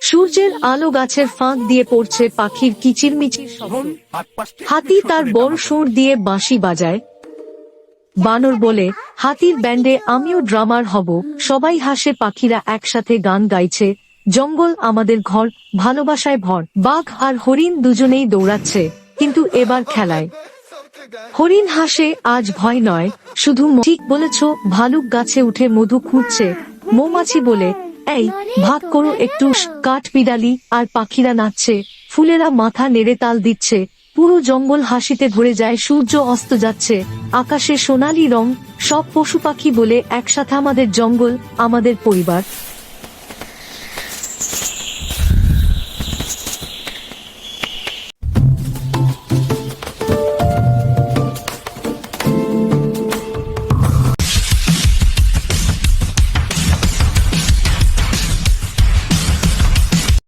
সূর্যের আলো গাছের ফাঁক দিয়ে পড়ছে, পাখির কিচিরমিচির শব্দ। হাতি তার বড় সুর দিয়ে বাঁশি বাজায়। বানর বলে, হাতির ব্যান্ডে আমিও ড্রামার হব। সবাই হাসে, পাখিরা একসাথে গান গাইছে। জঙ্গল আমাদের ঘর, ভালোবাসায় ভর। বাঘ আর হরিণ দুজনেই দৌড়াচ্ছে, কিন্তু এবার খেলায়। হরিণ হাসে, আজ ভয় নয়, শুধু ঠিক বলেছ। ভালুক গাছে উঠে মধু খুঁজছে। মৌমাছি বলে, এই ভাগ করো একটু। কাঠ বিড়ালি আর পাখিরা নাচছে, ফুলেরা মাথা নেড়ে তাল দিচ্ছে। পুরো জঙ্গল হাসিতে ভরে যায়। সূর্য অস্ত যাচ্ছে, আকাশে সোনালি রং। সব পশু পাখি বলে, একসাথে আমাদের জঙ্গল, আমাদের পরিবার।